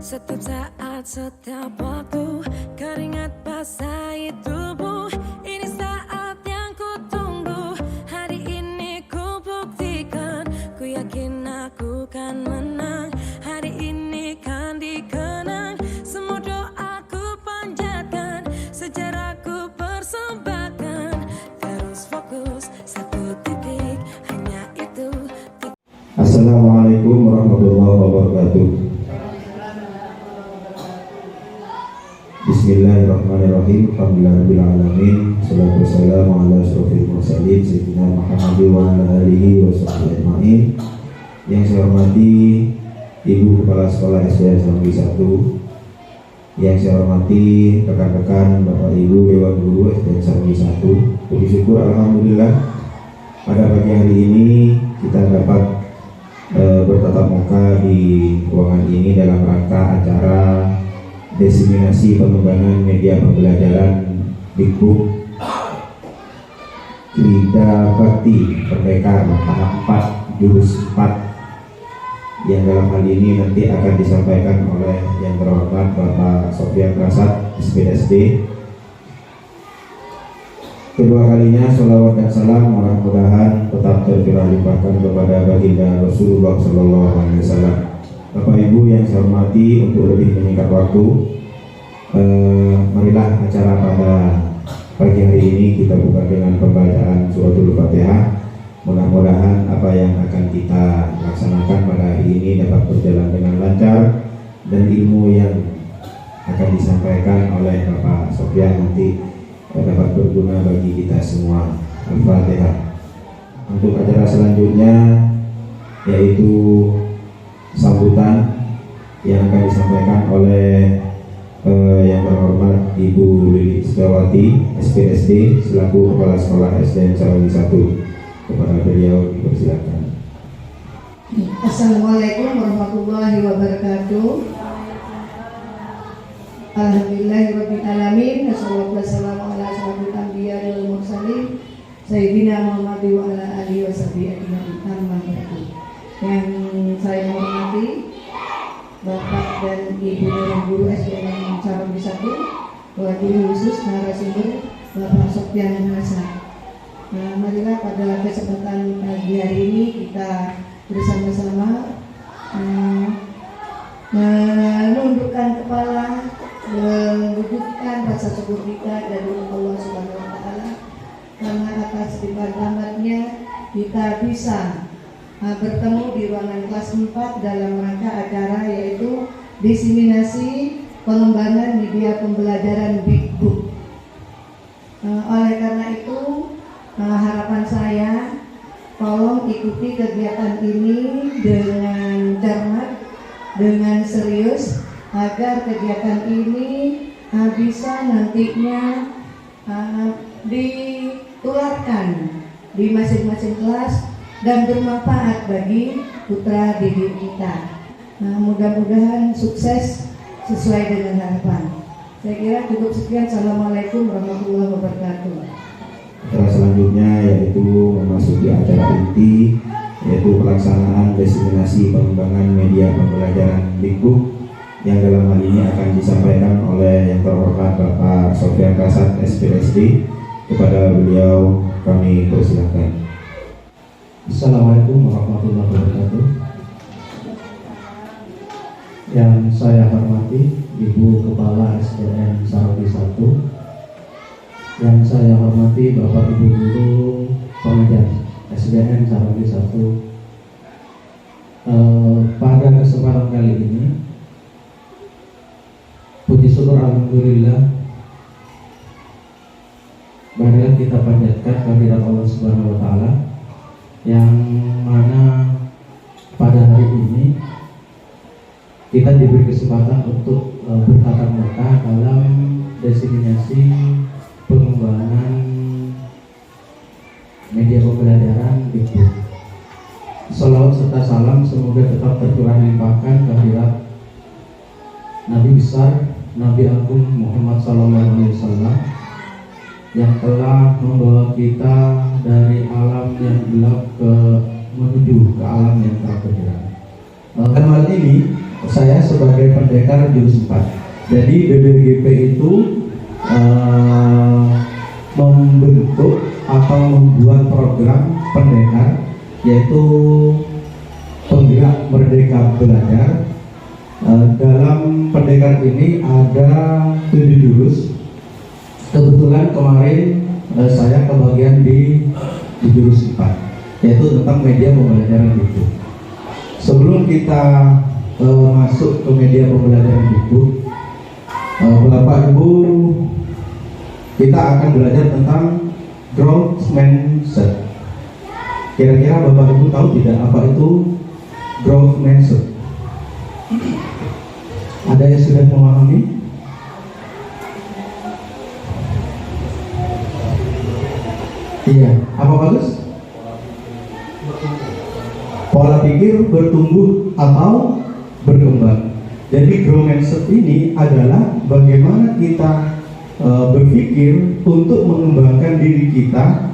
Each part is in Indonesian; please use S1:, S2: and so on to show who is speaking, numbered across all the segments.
S1: Setiap saat, setiap waktu, keringat basahi tubuh. Ini saat yang ku tunggu. Hari ini ku buktikan, ku yakin aku kan menang. Hari ini kan dikenang, semua doaku panjatkan, sejarahku persembahkan. Terus fokus, satu titik, hanya itu.
S2: Assalamualaikum warahmatullahi wabarakatuh. Bismillahirrahmanirrahim. Alhamdulillahirabbil alamin. Wassalatu wassalamu ala asyrofil mursalin sayyidina Muhammadin wa ala alihi washabbihi ajmain. Yang saya hormati Ibu Kepala Sekolah SDN Sarambi 1. Yang saya hormati rekan-rekan Bapak Ibu Dewan Guru SDN Sarambi 1. Puji syukur alhamdulillah pada pagi hari ini kita dapat bertatap muka di ruangan ini dalam rangka acara diseminasi pengembangan media pembelajaran Dikbud Krida Bakti Pendekar tahap 4 jurus 4 yang dalam hal ini nanti akan disampaikan oleh yang terhormat Bapak Sofyan Prasad SPSD. Kedua kalinya sholawat dan salam mudah-mudahan tetap tercurah limpahkan kepada baginda Rasulullah SAW. Bapak Ibu yang saya hormati, untuk lebih menyingkat waktu, marilah acara pada pagi hari ini kita buka dengan pembacaan suratul Fatihah. Mudah-mudahan apa yang akan kita laksanakan pada hari ini dapat berjalan dengan lancar dan ilmu yang akan disampaikan oleh Bapak Sofyan nanti dapat berguna bagi kita semua. Al-Fatihah. Untuk acara selanjutnya yaitu sambutan yang akan disampaikan oleh yang terhormat Ibu Lili Setiawati SPSD selaku Kepala Sekolah SDN Sarambi 1. Kepada beliau dipersilakan.
S3: Assalamualaikum warahmatullahi wabarakatuh. Alhamdulillahirabbil alamin. Wassalatu wassalamu ala asyrofil anbiya'i wal mursalin sayyidina Muhammad wa ala alihi washabbihi ajmain. Amma ba'du. Yang saya hormati Bapak dan Ibu Guru SDN Sarambi 1, wabil khusus narasumber Bapak Sofyan Prasad. Nah, marilah pada kesempatan pagi hari ini kita bersama-sama menundukkan kepala, mewujudkan rasa syukur kita dari Allah Subhanahu wa taala karena atas limpahan rahmatnya kita bisa bertemu di ruangan kelas 4 dalam rangka acara yaitu diseminasi pengembangan media pembelajaran Dikbud. Oleh karena itu harapan saya tolong ikuti kegiatan ini dengan cermat, dengan serius agar kegiatan ini bisa nantinya ditularkan di masing-masing kelas dan bermanfaat bagi putra didik kita. Mudah-mudahan sukses sesuai dengan harapan. Saya kira cukup sekian. Assalamualaikum warahmatullahi wabarakatuh.
S2: Acara selanjutnya yaitu memasuki acara inti, yaitu pelaksanaan diseminasi pengembangan media pembelajaran Dikbud yang dalam hal ini akan disampaikan oleh yang terhormat Bapak Sofyan Prasad SPSD. Kepada beliau kami persilakan.
S4: Assalamualaikum warahmatullahi wabarakatuh. Yang saya hormati Ibu Kepala SDN Sarambi 1, yang saya hormati Bapak Ibu Guru Pengajar SDN Sarambi 1. Pada kesempatan kali ini, puji syukur alhamdulillah, marilah kita panjatkan kehadirat Allah Subhanahu wa taala yang mana pada hari ini kita diberi kesempatan untuk bertatap muka dalam diseminasi pengembangan media pembelajaran Dikbud. Salawat serta salam semoga tetap tercurah limpahkan kehadirat Nabi besar, Nabi Agung Muhammad SAW yang telah membawa kita dari alam yang gelap menuju ke alam yang terang benderang. Dalam hal ini saya sebagai pendekar jurus 4. Jadi BBGP itu membentuk atau membuat program pendekar, yaitu penggerak merdeka belajar. Dalam pendekar ini ada 7 jurus. Kebetulan kemarin saya kebagian di jurus 4, yaitu tentang media pembelajaran buku. Sebelum kita masuk ke media pembelajaran buku, Bapak Ibu, kita akan belajar tentang growth mindset. Kira-kira Bapak Ibu tahu tidak apa itu growth mindset? Ada yang sudah memahami? Iya, apa bagus? Pola pikir bertumbuh atau berkembang. Jadi growth mindset ini adalah bagaimana kita berpikir untuk mengembangkan diri kita,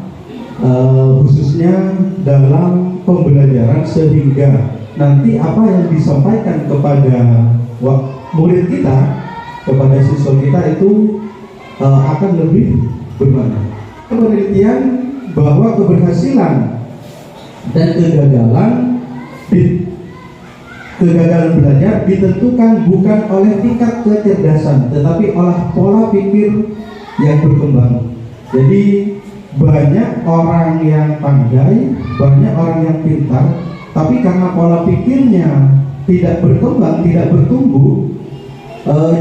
S4: khususnya dalam pembelajaran, sehingga nanti apa yang disampaikan kepada murid kita, kepada siswa kita itu akan lebih bermakna. Penelitian bahwa keberhasilan dan kegagalan belajar ditentukan bukan oleh tingkat kecerdasan, tetapi oleh pola pikir yang berkembang. Jadi banyak orang yang pandai, banyak orang yang pintar, tapi karena pola pikirnya tidak berkembang, tidak bertumbuh,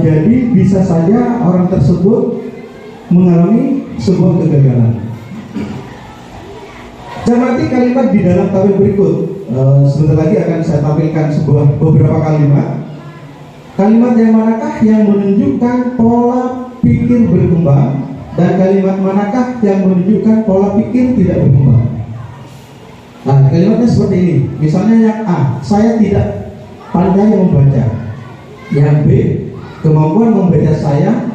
S4: jadi bisa saja orang tersebut mengalami sebuah kegagalan. Cermati kalimat di dalam tabel berikut. Sebentar lagi akan saya tampilkan beberapa kalimat. Kalimat yang manakah yang menunjukkan pola pikir berkembang, dan kalimat manakah yang menunjukkan pola pikir tidak berkembang? Nah, kalimatnya seperti ini. Misalnya yang A, saya tidak pandai membaca. Yang B, kemampuan membaca saya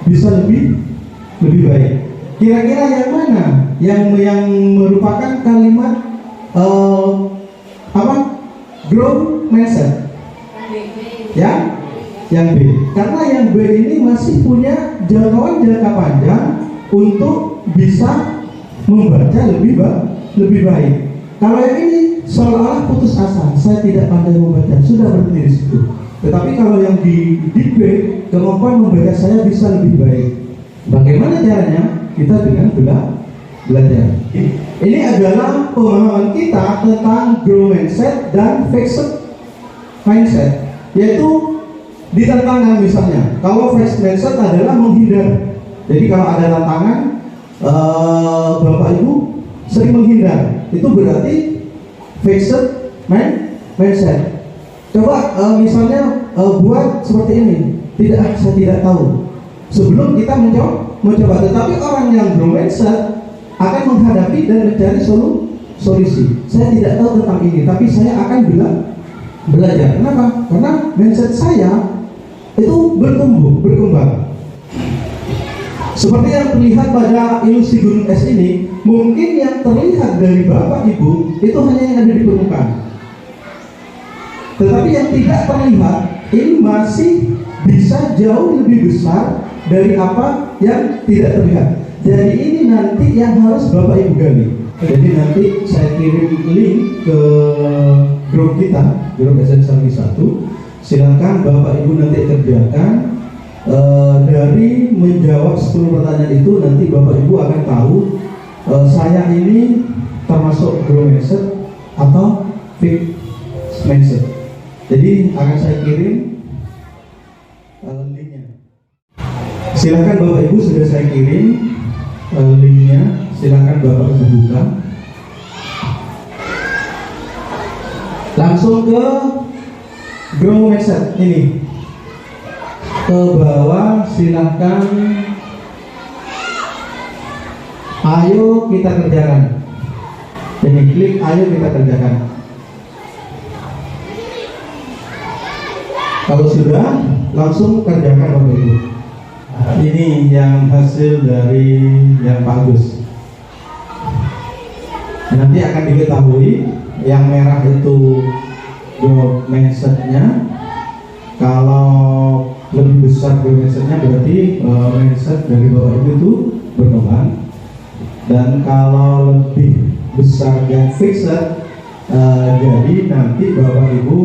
S4: bisa lebih baik. Kira-kira yang mana yang merupakan kalimat growth mindset? Yang B. Karena yang B ini masih punya jangkauan jangka panjang untuk bisa membaca lebih baik. Kalau yang ini seolah-olah putus asa, saya tidak pandai membaca, sudah berhenti di situ. Tetapi kalau yang di B, kemampuan membaca saya bisa lebih baik. Bagaimana caranya? Kita dengan belajar. Ini adalah pemahaman kita tentang growth mindset dan fixed mindset, yaitu di tantangan. Misalnya, kalau fixed mindset adalah menghindar. Jadi kalau ada tantangan, Bapak Ibu sering menghindar, itu berarti fixed mindset. Coba misalnya buat seperti ini, saya tidak tahu. Sebelum kita mencoba, tetapi orang yang growth mindset akan menghadapi dan mencari solusi. Saya tidak tahu tentang ini, tapi saya akan belajar. Kenapa? Karena mindset saya itu berkembang. Seperti yang terlihat pada ilusi gunung es ini, mungkin yang terlihat dari Bapak Ibu itu hanya yang ada di permukaan. Tetapi yang tidak terlihat ini masih bisa jauh lebih besar dari apa yang tidak terlihat. Jadi ini nanti yang harus Bapak Ibu gali. Jadi nanti saya kirim link ke grup kita, grup SNSRB 1. Silakan Bapak Ibu nanti kerjakan. Dari menjawab 10 pertanyaan itu, nanti Bapak Ibu akan tahu saya ini termasuk growth mindset atau fixed mindset. Jadi akan saya kirim linknya. Silakan Bapak Ibu, sudah saya kirim linknya. Silakan Bapak Ibu buka. Langsung ke growth mindset ini. Ke bawah, silahkan. Ayo kita kerjakan. Jadi klik ayo kita kerjakan. Kalau sudah, langsung kerjakan Bapak Ibu. Ini yang hasil dari yang bagus. Nanti akan diketahui yang merah itu growth mindset-nya, Kalau lebih besar mindsetnya berarti mindset dari Bapak Ibu itu berkembang. Dan kalau lebih besar dan fixed, jadi nanti Bapak Ibu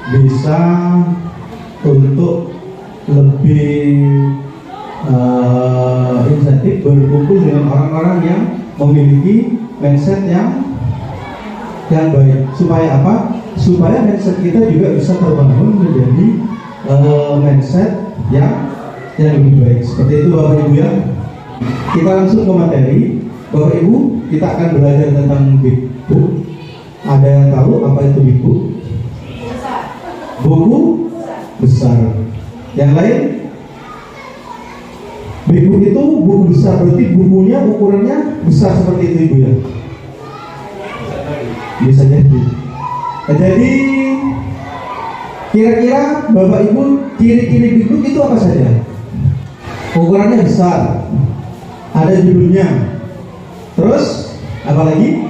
S4: bisa untuk lebih insentif berkumpul dengan orang-orang yang memiliki mindset yang baik. Supaya apa? Supaya mindset kita juga bisa terbangun menjadi mindset yang lebih baik. Seperti itu Bapak Ibu ya. Kita langsung ke materi. Bapak Ibu, kita akan belajar tentang Big Book. Ada yang tahu apa itu Big Book? Buku besar. Yang lain? Big Book itu buku besar, berarti bukunya ukurannya besar seperti itu Ibu ya. Bisa jadi. Jadi kira-kira Bapak Ibu ciri-ciri Big Book itu apa saja? Ukurannya besar, ada judulnya, terus apa lagi?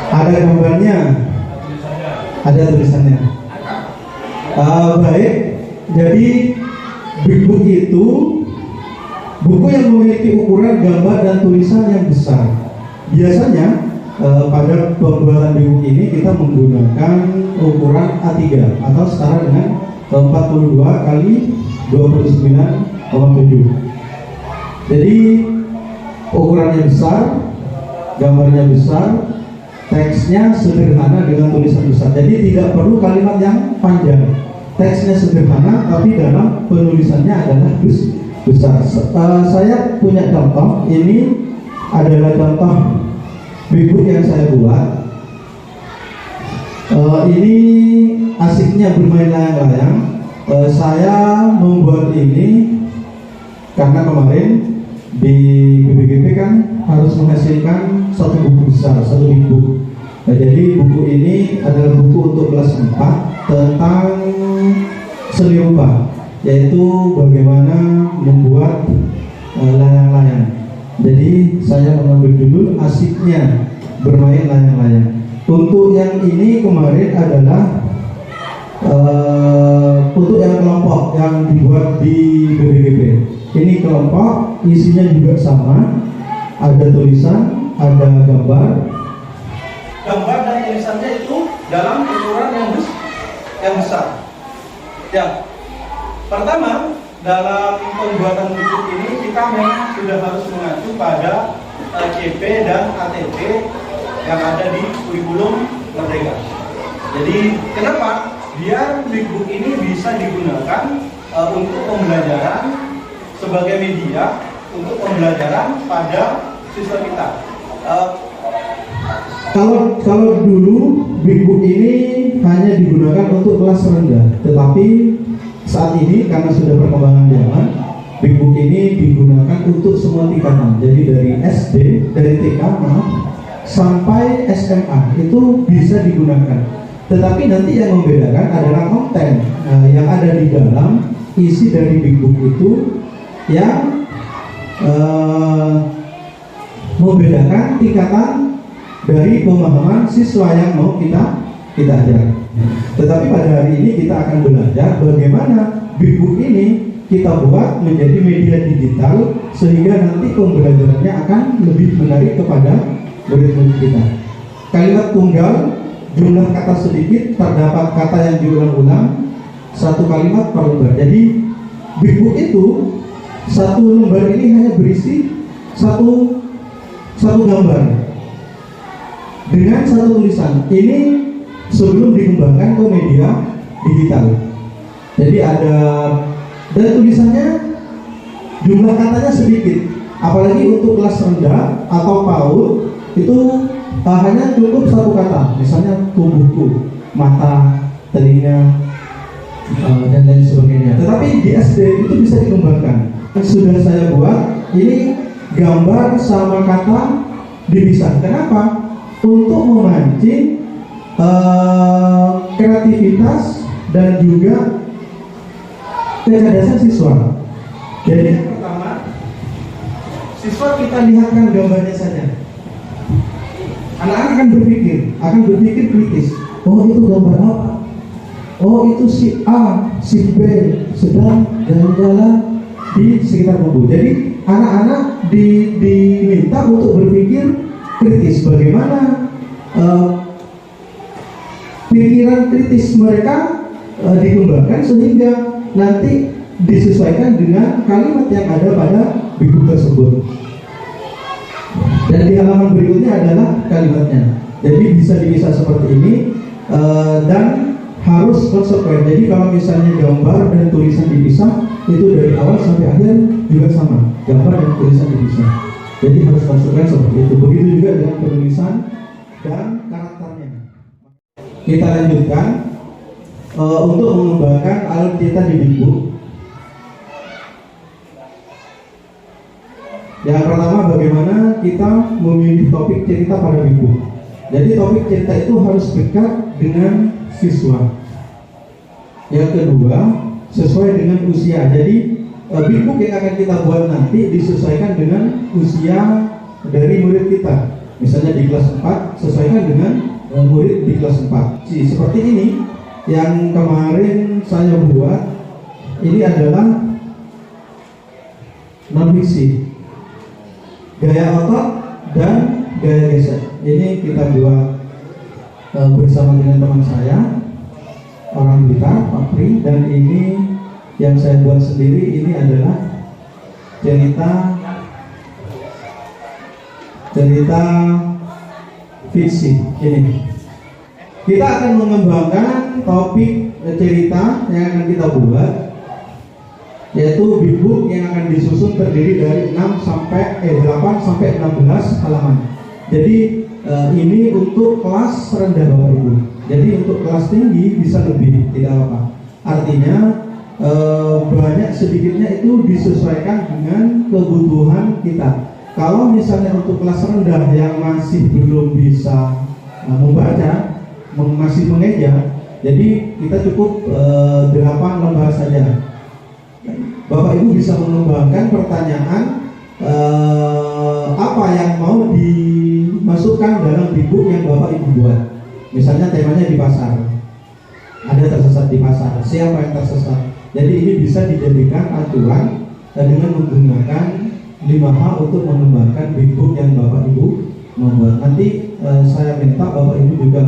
S4: Ada gambarnya, ada tulisannya. Baik, jadi Big Book itu buku yang memiliki ukuran gambar dan tulisan yang besar. Biasanya pada pembuatan buku ini kita menggunakan ukuran A3 atau setara dengan 42 kali 29,7. Jadi ukurannya besar, gambarnya besar, teksnya sederhana dengan tulisan besar. Jadi tidak perlu kalimat yang panjang. Teksnya sederhana tapi dalam penulisannya adalah besar. Saya punya contoh. Ini adalah contoh buku yang saya buat. Ini asiknya bermain layang-layang. Saya membuat ini karena kemarin di BBGP kan harus menghasilkan satu buku besar, satu buku. Jadi buku ini adalah buku untuk kelas 4 tentang seni rupa, yaitu bagaimana membuat layang-layang. Jadi saya mengambil judul asiknya bermain layang-layang. Untuk yang ini kemarin adalah untuk yang kelompok yang dibuat di BBGP. Ini kelompok, isinya juga sama, ada tulisan, ada gambar. Gambar dan tulisannya itu dalam ukuran yang besar. Ya, pertama dalam pembuatan buku ini kita memang sudah harus mengacu pada CP dan ATP yang ada di kurikulum Merdeka. Jadi kenapa? Biar Big Book ini bisa digunakan untuk pembelajaran sebagai media untuk pembelajaran pada siswa kita. Kalau dulu Big Book ini hanya digunakan untuk kelas rendah, tetapi saat ini karena sudah perkembangan zaman, Big Book ini digunakan untuk semua tingkatan. Jadi dari SD, dari TK sampai SMA itu bisa digunakan. Tetapi nanti yang membedakan adalah konten yang ada di dalam isi dari Big Book itu yang membedakan tingkatan dari pemahaman siswa yang mau kita ajar. Tetapi pada hari ini kita akan belajar bagaimana Big Book ini kita buat menjadi media digital sehingga nanti pembelajarannya akan lebih menarik kepada murid-murid kita. Kalimat tunggal, jumlah kata sedikit, terdapat kata yang diulang-ulang, satu kalimat per lembar. Jadi Big Book itu satu lembar ini hanya berisi satu gambar dengan satu tulisan. Ini sebelum dikembangkan ke media digital. Jadi ada dan tulisannya jumlah katanya sedikit. Apalagi untuk kelas rendah atau PAUD itu hanya cukup satu kata. Misalnya tubuhku, mata, telinga, dan lain sebagainya. Tetapi di SD itu bisa dikembangkan. Sudah saya buat ini gambar sama kata dipisah. Kenapa? Untuk memancing kreativitas dan juga kecerdasan siswa. Jadi yang pertama, siswa kita lihatkan gambarnya saja. Anak-anak akan berpikir kritis. Oh, itu gambar apa?
S2: oh itu si A, si B sedang jalan-jalan di sekitar bambu. Jadi anak-anak diminta untuk berpikir kritis, bagaimana pikiran kritis mereka dikembangkan sehingga nanti disesuaikan dengan kalimat yang ada pada buku tersebut. Dan di halaman berikutnya adalah kalimatnya. Jadi bisa dipisah seperti ini dan harus konsekuen. Jadi kalau misalnya gambar dan tulisan dipisah, itu dari awal sampai akhir juga sama, gambar dan tulisan dipisah. Jadi harus konsekuen seperti itu. Begitu juga dengan penulisan dan karakternya. Kita lanjutkan untuk mengembangkan alur cerita di buku. Yang pertama, bagaimana kita memilih topik cerita pada buku. Jadi topik cerita itu harus dekat dengan siswa. Yang kedua, sesuai dengan usia. Jadi buku yang akan kita buat nanti disesuaikan dengan usia dari murid kita. Misalnya di kelas 4, sesuaikan dengan murid di kelas 4. Seperti ini yang kemarin saya buat, ini adalah non-fiksi, gaya otot dan gaya geser. Ini kita buat bersama dengan teman saya, orang Blitar, Pak Pri, dan ini yang saya buat sendiri. Ini adalah cerita fiksi. Ini kita akan mengembangkan topik cerita yang akan kita buat, yaitu big book yang akan disusun terdiri dari 8 sampai 16 halaman. Jadi ini untuk kelas rendah Bapak Ibu. Jadi untuk kelas tinggi bisa lebih, tidak apa-apa. Artinya banyak sedikitnya itu disesuaikan dengan kebutuhan kita. Kalau misalnya untuk kelas rendah yang masih belum bisa membaca, masih mengeja, jadi kita cukup 8 lembar saja. Bapak Ibu bisa mengembangkan pertanyaan apa yang mau dimasukkan dalam buku yang Bapak Ibu buat. Misalnya temanya di pasar, ada tersesat di pasar, siapa yang tersesat. Jadi ini bisa dijadikan acuan dengan menggunakan 5H untuk mengembangkan buku yang Bapak Ibu membuat. Nanti saya minta Bapak Ibu juga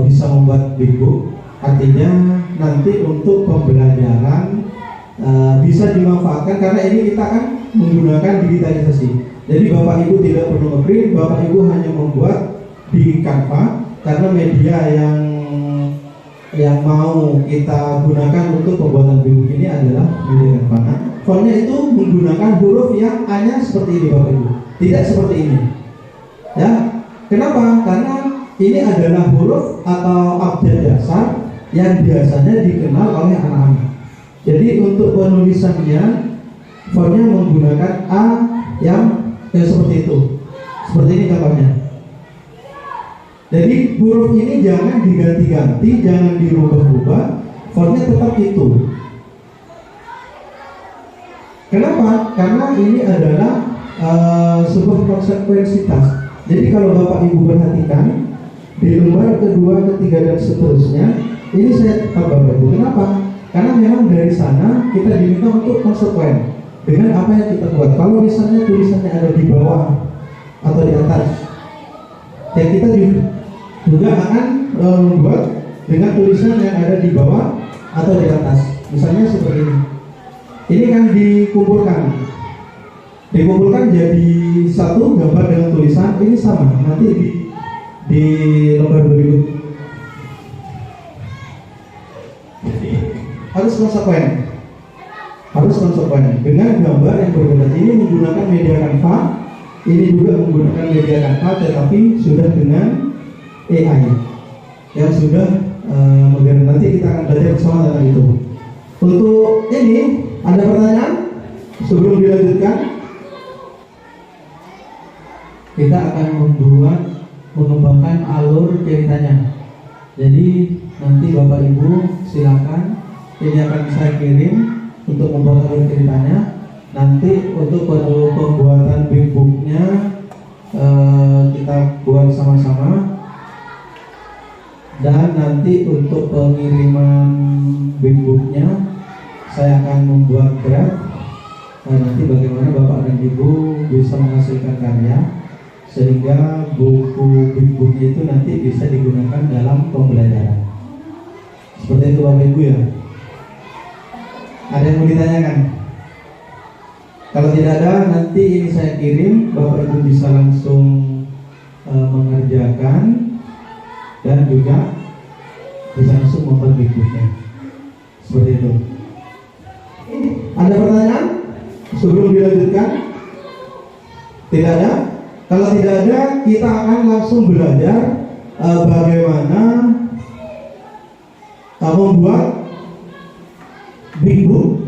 S2: bisa membuat buku. Artinya nanti untuk pembelajaran bisa dimanfaatkan, karena ini kita kan menggunakan digitalisasi. Jadi Bapak Ibu tidak perlu nge-print, Bapak Ibu hanya membuat di Canva, karena media yang mau kita gunakan untuk pembuatan buku ini adalah media Canva. Fontnya itu menggunakan huruf yang hanya seperti ini Bapak Ibu, tidak seperti ini. Ya, kenapa? Karena ini adalah huruf atau abjad dasar yang biasanya dikenal oleh anak-anak. Jadi untuk penulisannya, fontnya menggunakan A yang seperti itu. Seperti ini contohnya. Jadi huruf ini jangan diganti-ganti, jangan dirubah-rubah, fontnya tetap itu. Kenapa? Karena ini adalah sebuah konsekuensitas. Jadi kalau Bapak Ibu perhatikan di lembar kedua, ketiga dan seterusnya, ini saya tetap Bapak Ibu. Kenapa? Karena memang dari sana kita diminta untuk konsekuen dengan apa yang kita buat. Kalau misalnya tulisannya ada di bawah atau di atas, ya kita juga akan membuat dengan tulisan yang ada di bawah atau di atas. Misalnya seperti ini. Ini kan dikumpulkan jadi satu gambar dengan tulisan. Ini sama nanti di lembar berikut. Harus konsekuen dengan gambar yang berbeda. Ini menggunakan media Canva, ini juga menggunakan media Canva, tetapi sudah dengan AI yang sudah modern. Nanti kita akan belajar bersama tentang itu. Untuk ini ada pertanyaan sebelum dilanjutkan? Kita akan mengembangkan alur ceritanya. Jadi nanti Bapak Ibu silakan. Ini akan saya kirim untuk membuat alur ceritanya. Nanti untuk pembuatan big booknya kita buat sama-sama.
S4: Dan nanti untuk pengiriman BIM-booknya saya akan membuat draft. Nanti bagaimana Bapak dan Ibu bisa menghasilkan karya sehingga buku BIM-booknya itu nanti bisa digunakan dalam pembelajaran. Seperti itu Bapak Ibu ya. Ada yang mau ditanyakan? Kalau tidak ada, nanti ini saya kirim, Bapak Ibu bisa langsung mengerjakan dan juga bisa langsung membuat BIM-booknya. Seperti itu. Ada pertanyaan sebelum dilanjutkan? Tidak ada? Kalau tidak ada, kita akan langsung belajar bagaimana membuat BIM-book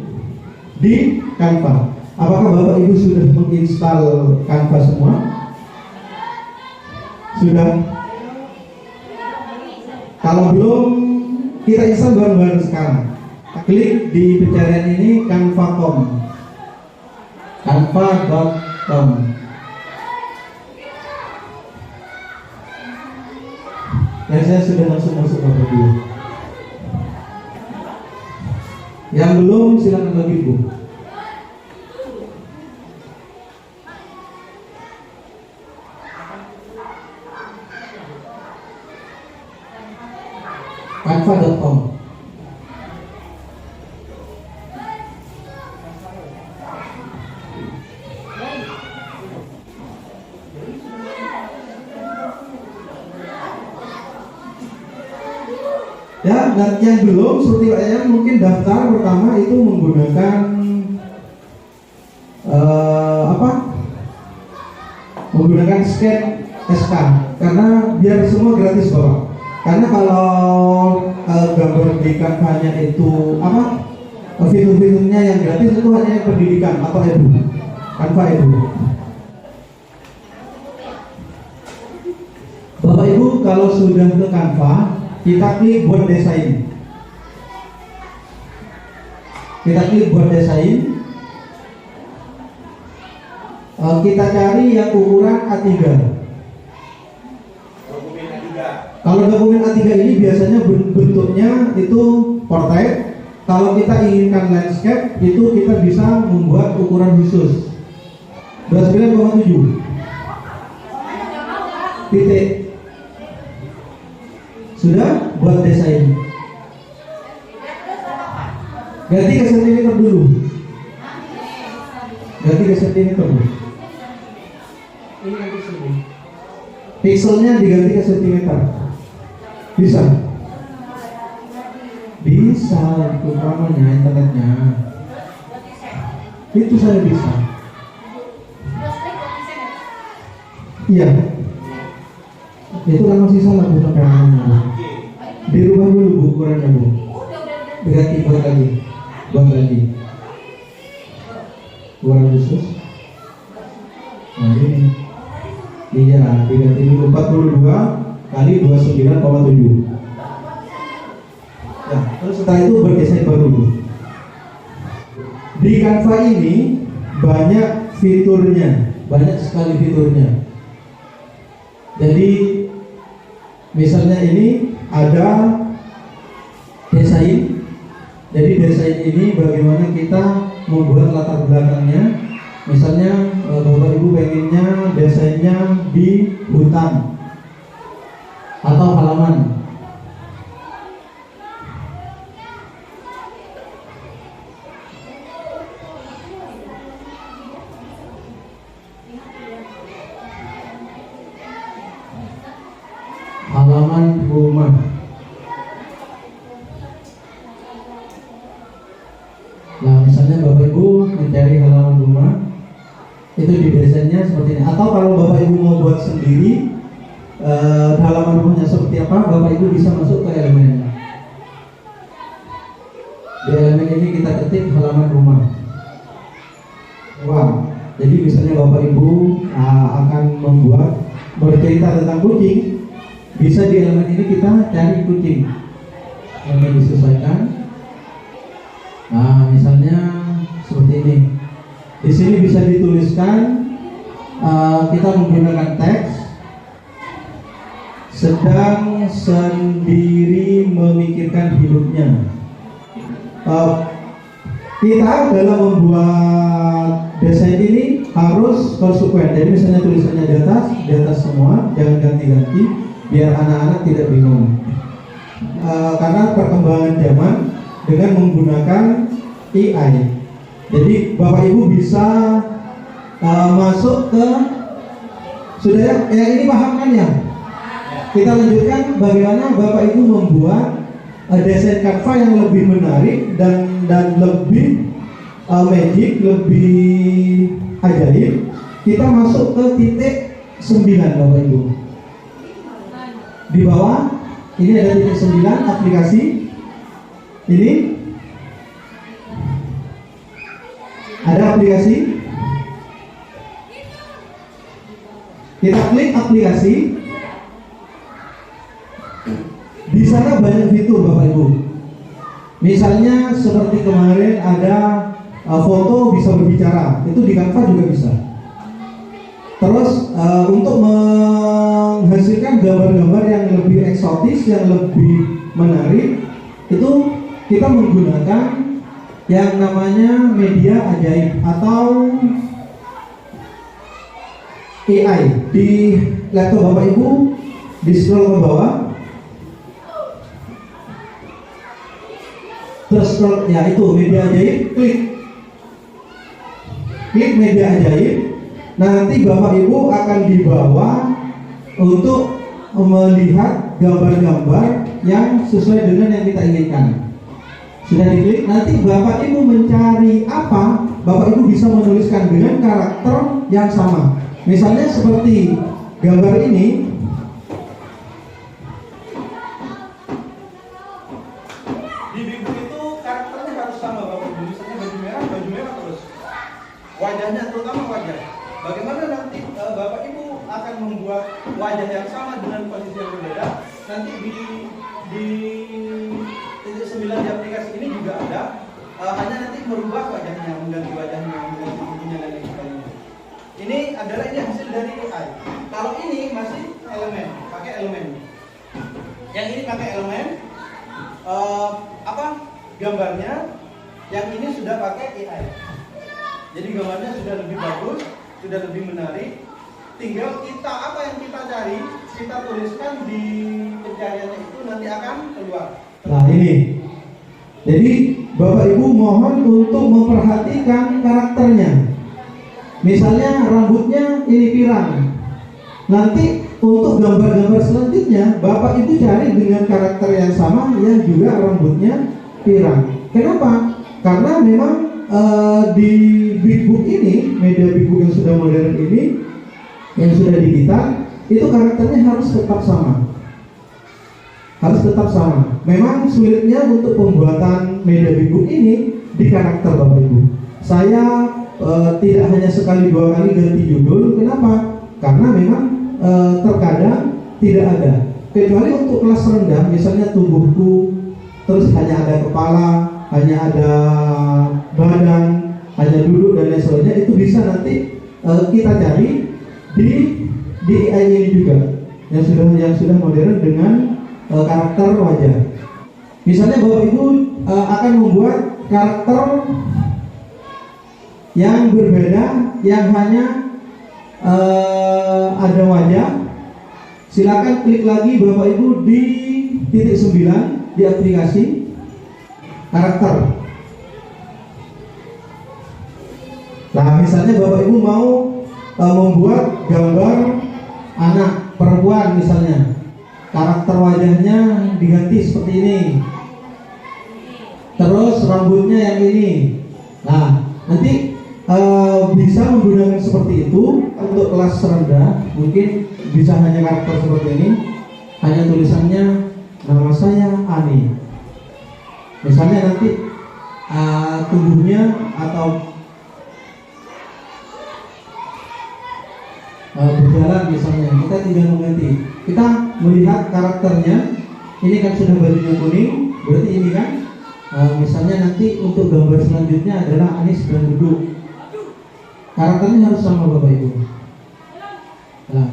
S4: di Canva. Apakah Bapak Ibu sudah menginstal Canva semua? Sudah? Kalau belum, kita install bareng-bareng sekarang. Klik di pencarian ini canva.com. Canva.com. Dan saya sudah langsung masuk ke video. Yang belum silakan lagi Bu. Canva.com. Ya, dan yang belum seperti saya mungkin daftar pertama itu menggunakan menggunakan scan SK karena biar semua gratis Bapak. Karena kalau gambar di Canva-nya itu fitur-fiturnya yang gratis itu hanya yang pendidikan atau edu, Canva edu. Bapak Ibu kalau sudah ke Canva, kita klik buat desain. Kita klik buat desain. Kita cari yang ukuran A3. Kalau dokumen A3 ini biasanya bentuknya itu portrait. Kalau kita inginkan landscape, itu kita bisa membuat ukuran khusus 29,7 titik. Sudah buat desain. Ganti ke sentimeter dulu. Ganti ke sentimeter dulu. Ini ganti sini. Pixelnya diganti ke sentimeter. Bisa? Bisa, itu namanya internetnya. Itu saya bisa. Iya. Itu kan masih salah Bu sampai namanya. Dirubah dulu Bu ukurannya Bu. Diganti buat lagi. Ukuran khusus. Nah ini. Iya, diganti dulu 42 kali 29,7. Nah, terus setelah itu berdesain baru. Di Canva ini banyak fiturnya, banyak sekali fiturnya. Jadi misalnya ini ada desain. Jadi desain ini bagaimana kita membuat latar belakangnya. Misalnya Bapak Ibu pengennya desainnya di hutan atau halaman. Halaman rumah. Nah, misalnya Bapak Ibu mencari halaman rumah, itu di desainnya seperti ini. Atau kalau Bapak Ibu mau buat sendiri halaman rumahnya seperti apa, Bapak Ibu bisa masuk ke elemennya. Di elemen ini kita ketik halaman rumah. Wow. Jadi misalnya Bapak Ibu akan membuat bercerita tentang kucing, bisa di elemen ini kita cari kucing yang disesuaikan. Nah, misalnya seperti ini. Di sini bisa dituliskan, kita menggunakan teks
S2: sedang sendiri memikirkan hidupnya. Kita dalam membuat desain ini harus konsekuen. Jadi misalnya tulisannya di atas semua, jangan ganti-ganti biar anak-anak tidak bingung. Karena perkembangan zaman dengan menggunakan AI. Jadi Bapak Ibu bisa masuk ke sudah yang ini paham kan ya? Kita lanjutkan bagaimana Bapak Ibu membuat desain Canva yang lebih menarik dan lebih magic, lebih ajaib. Kita masuk ke titik 9 Bapak Ibu. Di bawah ini ada titik 9 aplikasi. Ini ada aplikasi. Kita klik aplikasi. Di sana banyak fitur Bapak Ibu. Misalnya seperti kemarin ada foto bisa berbicara, itu di Canva juga bisa. Terus untuk menghasilkan gambar-gambar yang lebih eksotis, yang lebih menarik, itu kita menggunakan yang namanya media ajaib atau AI. Di laptop Bapak Ibu, di scroll ke bawah. Terus ya itu media ajaib, klik media ajaib. Nanti Bapak Ibu akan dibawa untuk melihat gambar-gambar yang sesuai dengan yang kita inginkan. Sudah diklik, nanti Bapak Ibu mencari apa, Bapak Ibu bisa menuliskan dengan karakter yang sama. Misalnya seperti gambar ini. Wajahnya terutama wajah. Bagaimana nanti Bapak Ibu akan membuat wajah yang sama dengan posisi yang berbeda. Nanti di titik 9 di aplikasi ini juga ada. Hanya nanti merubah wajahnya, mengganti wajahnya, mengganti giginya dan lain sebagainya. Ini adalah hasil dari AI. Kalau ini masih elemen, pakai elemen. Yang ini pakai elemen. Gambarnya? Yang ini sudah pakai AI. Jadi gambarnya sudah lebih bagus, sudah lebih menarik. Tinggal kita apa yang kita cari, kita tuliskan di pencariannya itu nanti akan keluar. Nah ini, jadi Bapak Ibu mohon untuk memperhatikan karakternya. Misalnya rambutnya ini pirang. Nanti untuk gambar-gambar selanjutnya Bapak Ibu cari dengan karakter yang sama yang juga rambutnya pirang. Kenapa? Karena memang di Big Book ini, media Big Book yang sudah modern ini, yang sudah digital, itu karakternya harus tetap sama. Harus tetap sama. Memang sulitnya untuk pembuatan media Big Book ini di karakter Bapak Ibu. Saya tidak hanya sekali dua kali ganti judul. Kenapa? Karena memang terkadang tidak ada. Kecuali untuk kelas rendah, misalnya tubuhku, terus hanya ada kepala, hanya ada badan, hanya duduk dan lain sebagainya, itu bisa nanti kita cari di AI ini juga yang sudah modern dengan karakter wajah. Misalnya Bapak Ibu akan membuat karakter yang berbeda, yang hanya ada wajah. Silakan klik lagi Bapak Ibu di titik 9 di aplikasi karakter. Nah, misalnya Bapak Ibu mau membuat gambar anak perempuan misalnya, karakter wajahnya diganti seperti ini, terus rambutnya yang ini. Nah, nanti bisa menggunakan seperti itu. Untuk kelas rendah mungkin bisa hanya karakter seperti ini, hanya tulisannya nama saya Ani. Misalnya nanti tubuhnya atau berjalan misalnya, kita tidak mengganti, kita melihat karakternya. Ini kan sudah bajunya kuning, berarti ini kan misalnya nanti untuk gambar selanjutnya adalah Ani sedang duduk. Karakternya harus sama Bapak Ibu. Nah,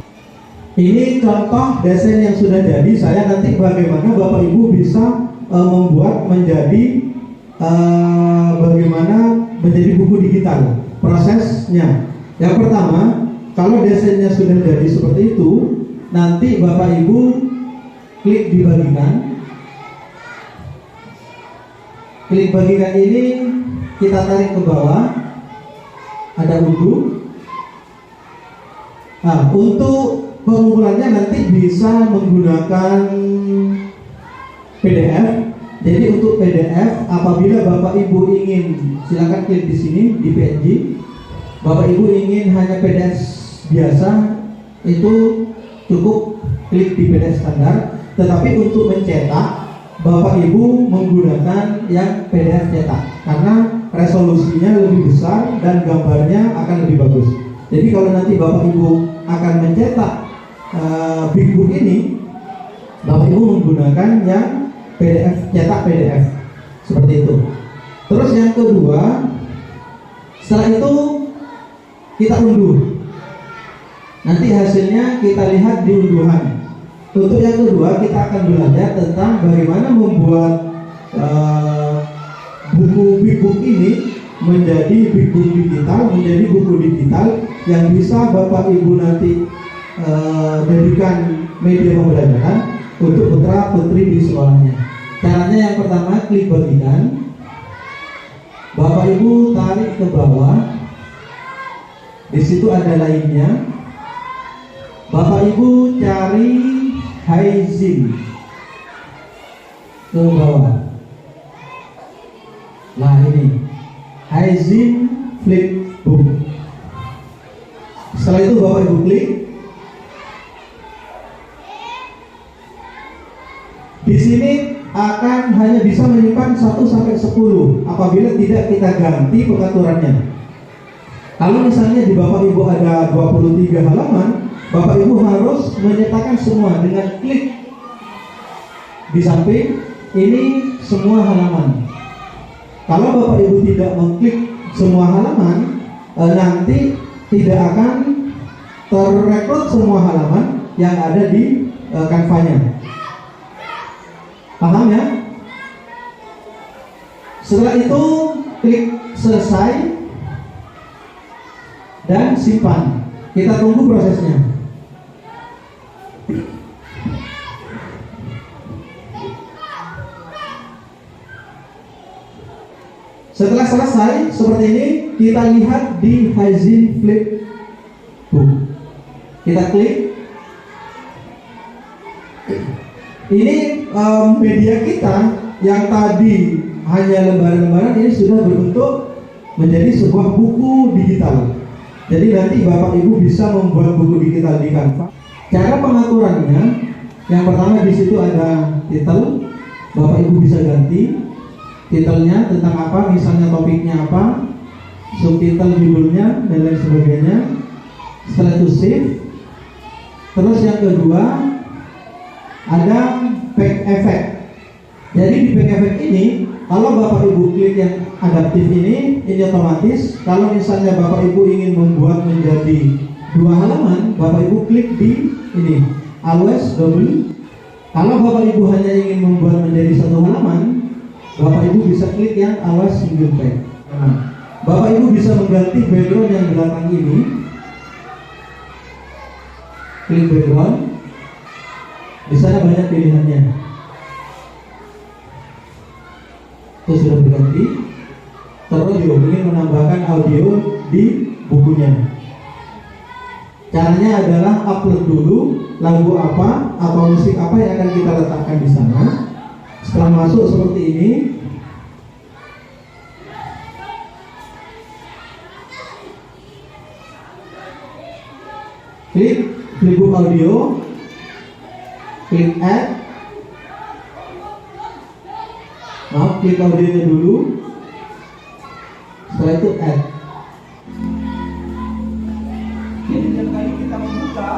S4: Ini contoh desain yang sudah jadi. Saya nanti bagaimana Bapak Ibu bisa membuat menjadi bagaimana menjadi buku digital. Prosesnya, yang pertama, kalau desainnya sudah jadi seperti itu, nanti Bapak Ibu klik dibagikan. Klik bagikan ini kita tarik ke bawah, ada unduh. Nah, untuk pengumpulannya nanti bisa menggunakan PDF. Jadi untuk PDF, apabila Bapak Ibu ingin, silakan klik di sini di PNG. Bapak Ibu ingin hanya PDF biasa, itu cukup klik di PDF standar. Tetapi untuk mencetak, Bapak Ibu menggunakan yang PDF cetak karena resolusinya lebih besar dan gambarnya akan lebih bagus. Jadi kalau nanti Bapak Ibu akan mencetak Big Book ini, Bapak Ibu menggunakan yang PDF, cetak PDF seperti itu. Terus yang kedua, setelah itu kita unduh. Nanti hasilnya kita lihat di unduhan. Untuk yang kedua, kita akan belajar tentang bagaimana membuat buku Big Book ini menjadi Big Book digital, menjadi buku digital yang bisa Bapak Ibu nanti jadikan media pembelajaran untuk putra putri di sekolahnya. Caranya yang pertama, klik bagikan. Bapak Ibu tarik ke bawah. Di situ ada lainnya. Bapak Ibu cari Haizin ke bawah. Nah ini Haizin Flipbook. Setelah itu Bapak Ibu klik. Di sini akan hanya bisa menyimpan 1 sampai 10 apabila tidak kita ganti pengaturannya. Kalau misalnya di Bapak Ibu ada 23 halaman, Bapak Ibu harus menyertakan semua dengan klik di samping ini semua halaman. Kalau Bapak Ibu tidak mengklik semua halaman, nanti tidak akan terrekrut semua halaman yang ada di Canva-nya. Paham ya? Setelah itu klik selesai dan simpan. Kita tunggu prosesnya. Setelah selesai seperti ini, kita lihat di Haizin Flipbook. Kita klik. Ini media kita yang tadi hanya lembaran-lembaran ini sudah berbentuk menjadi sebuah buku digital. Jadi nanti Bapak Ibu bisa membuat buku digital di Canva. Cara pengaturannya, yang pertama di situ ada titel. Bapak Ibu bisa ganti titelnya tentang apa, misalnya topiknya apa, subtitle judulnya dan lain sebagainya. Setelah itu save. Terus yang kedua ada back effect. Jadi di back effect ini, kalau Bapak Ibu klik yang adaptif ini otomatis. Kalau misalnya Bapak Ibu ingin membuat menjadi 2 halaman, Bapak Ibu klik di ini always double. Kalau Bapak Ibu hanya ingin membuat menjadi 1 halaman, Bapak Ibu bisa klik yang always single page. Nah, Bapak Ibu bisa mengganti background yang belakang ini. Klik background. Di sana banyak pilihannya. Itu sudah berganti. Terus juga ingin menambahkan audio di bukunya. Caranya adalah upload dulu lagu apa atau musik apa yang akan kita letakkan di sana. Setelah masuk seperti ini, klik Flipbook audio. Klik add. Nah, klik audionya dulu. Setelah itu add. Jadi setiap kali kita membuka,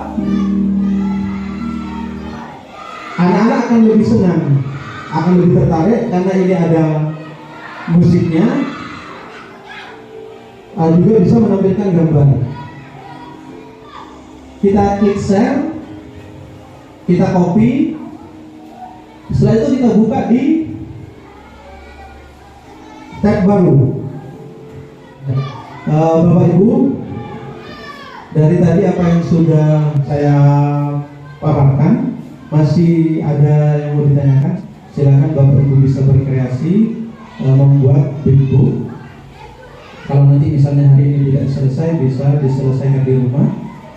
S4: anak-anak akan lebih senang, akan lebih tertarik karena ini ada musiknya, juga bisa menampilkan gambar. Kita klik share.
S5: kita copy. Setelah itu kita buka di tab baru. Bapak Ibu, dari tadi apa yang sudah saya paparkan, masih ada yang mau ditanyakan? Silakan Bapak Ibu bisa berkreasi membuat buku. Kalau nanti misalnya hari ini tidak selesai, bisa diselesaikan di rumah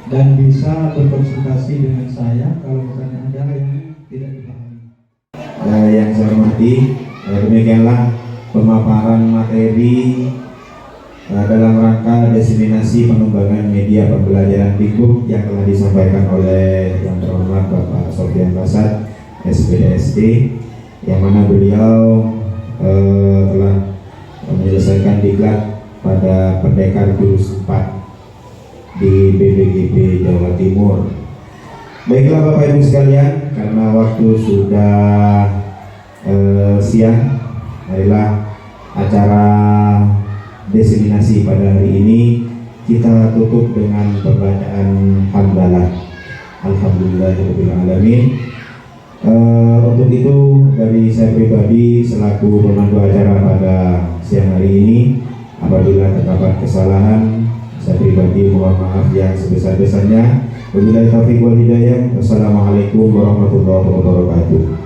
S5: dan bisa berkonsultasi dengan saya kalau misalnya ada yang tidak dipahami.
S2: Yang saya hormati, demikianlah pemaparan materi dalam rangka diseminasi pengembangan media pembelajaran Bingkuk yang telah disampaikan oleh yang terhormat Bapak Sofian Basat, SPDSD, yang mana beliau telah menyelesaikan diklat pada pendekar jurus 4 di BPGB Jawa Timur. Baiklah Bapak Ibu sekalian, karena waktu sudah siang, marilah acara diseminasi pada hari ini kita tutup dengan pembacaan hamdalah. Alhamdulillahirrahmanirrahim. Untuk itu dari saya pribadi selaku pemandu acara pada siang hari ini, apabila terdapat kesalahan, saya pribadi mohon maaf yang sebesar-besarnya. Wabillahi taufiq wal hidayah. Wassalamualaikum warahmatullahi wabarakatuh.